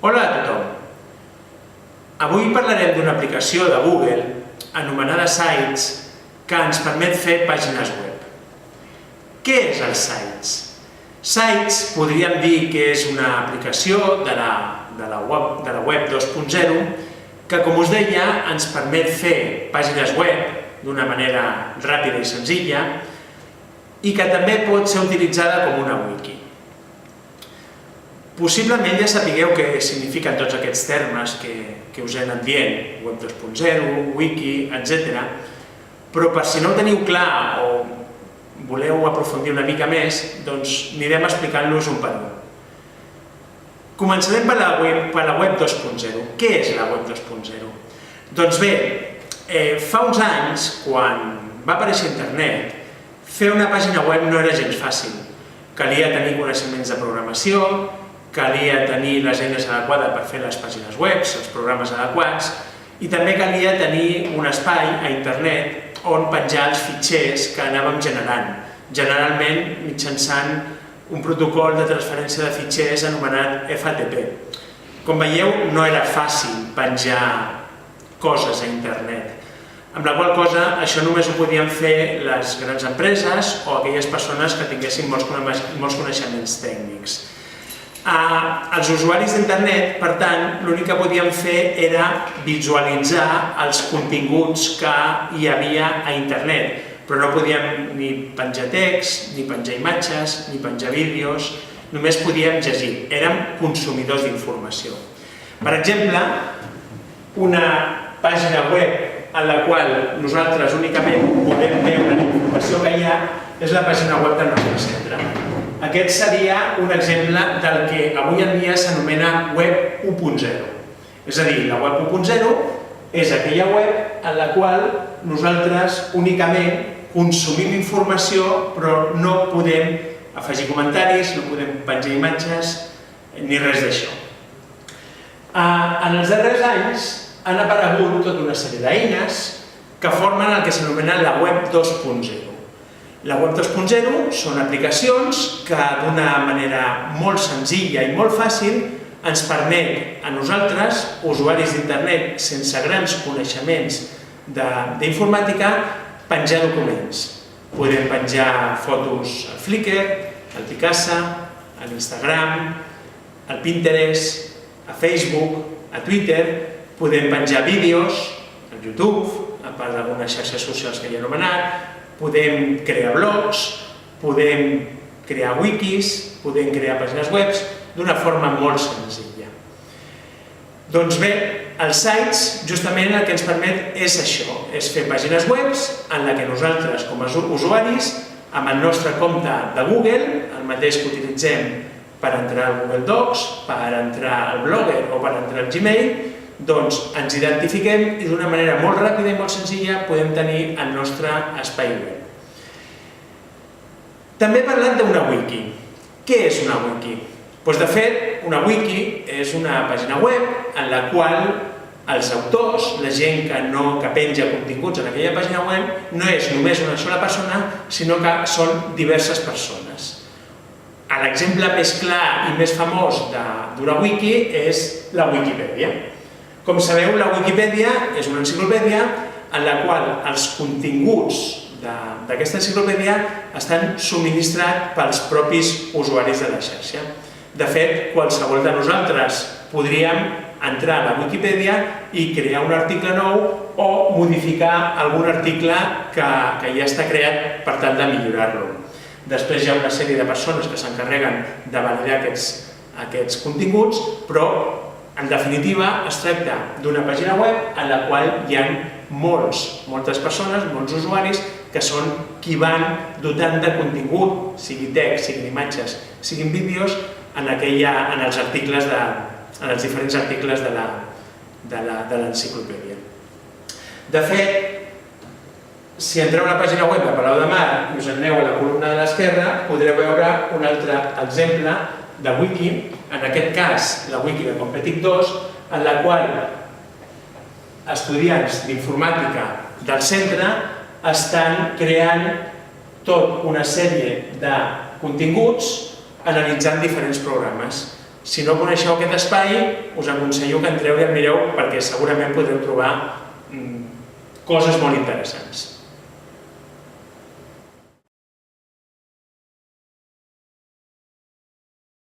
Hola a tothom! Avui parlarem d'una aplicació de Google anomenada Sites que ens permet fer pàgines web. Què és el Sites? Sites podríem dir que és una aplicació de la web 2.0 que, com us deia, ens permet fer pàgines web d'una manera ràpida i senzilla i que també pot ser utilitzada com una wiki. Possiblement ja sapigueu què signifiquen tots aquests termes que us he anat dient, web 2.0, wiki, etc. Però per si no ho teniu clar o voleu aprofundir una mica més, doncs anirem explicant-los un per un. Començarem per la web 2.0. Què és la web 2.0? Doncs bé, fa uns anys, quan va aparèixer internet, fer una pàgina web no era gens fàcil. Calia tenir coneixements de programació, calia tenir les eines adequades per fer les pàgines web, els programes adequats, i també calia tenir un espai a internet on penjar els fitxers que anàvem generant, generalment mitjançant un protocol de transferència de fitxers anomenat FTP. Com veieu, no era fàcil penjar coses a internet, amb la qual cosa això només ho podien fer les grans empreses o aquelles persones que tinguessin molts coneixements tècnics. Els usuaris d'internet, per tant, l'únic que podien fer era visualitzar els continguts que hi havia a internet, però no podíem ni penjar text, ni penjar imatges, ni penjar vídeos, només podíem llegir, érem consumidors d'informació. Per exemple, una pàgina web en la qual nosaltres únicament podem veure la informació que hi ha és la pàgina web del nostre centre. Aquest seria un exemple del que avui en dia s'anomena web 1.0. És a dir, la web 1.0 és aquella web en la qual nosaltres únicament consumim informació però no podem afegir comentaris, no podem penjar imatges ni res d'això. En els darrers anys han aparegut tota una sèrie d'eines que formen el que s'anomena la web 2.0. La web 2.0 són aplicacions que d'una manera molt senzilla i molt fàcil ens permet a nosaltres, usuaris d'internet sense grans coneixements d'informàtica, penjar documents. Podem penjar fotos al Flickr, al Picasa, a l'Instagram, al Pinterest, a Facebook, a Twitter, podem penjar vídeos al YouTube, a part d'algunes xarxes socials que ja he anomenat, podem crear blogs, podem crear wikis, podem crear pàgines web d'una forma molt senzilla. Doncs bé, els sites justament el que ens permet és això, és fer pàgines web en la que nosaltres com a usuaris, amb el nostre compte de Google, el mateix que utilitzem per entrar al Google Docs, per entrar al Blogger o per entrar al Gmail, doncs ens identifiquem i d'una manera molt ràpida i molt senzilla podem tenir el nostre espai web. També he parlat d'una wiki. Què és una wiki? Doncs de fet, una wiki és una pàgina web en la qual els autors, la gent que penja continguts en aquella pàgina web, no és només una sola persona, sinó que són diverses persones. L'exemple més clar i més famós d'una wiki és la Wikipedia. Com sabeu, la Wikipedia és una enciclopèdia en la qual els continguts d'aquesta enciclopèdia estan subministrats pels propis usuaris de la xarxa. De fet, qualsevol de nosaltres podríem entrar a la Wikipedia i crear un article nou o modificar algun article que ja està creat per tal de millorar-lo. Després hi ha una sèrie de persones que s'encarreguen de validar aquests continguts, però en definitiva, es tracta d'una pàgina web en la qual hi ha moltes persones, molts usuaris, que són qui van dotant de contingut, sigui text, siguin imatges, siguin vídeos, en els diferents articles de l'enciclopèdia. De fet, si entreu a la pàgina web de Palau de Mar i us aneu a la columna de l'esquerra, podreu veure un altre exemple de wiki, en aquest cas la wiki de Competic2, en la qual estudiants d'informàtica del centre estan creant tota una sèrie de continguts analitzant diferents programes. Si no coneixeu aquest espai, us aconsello que entreu i el mireu perquè segurament podreu trobar coses molt interessants.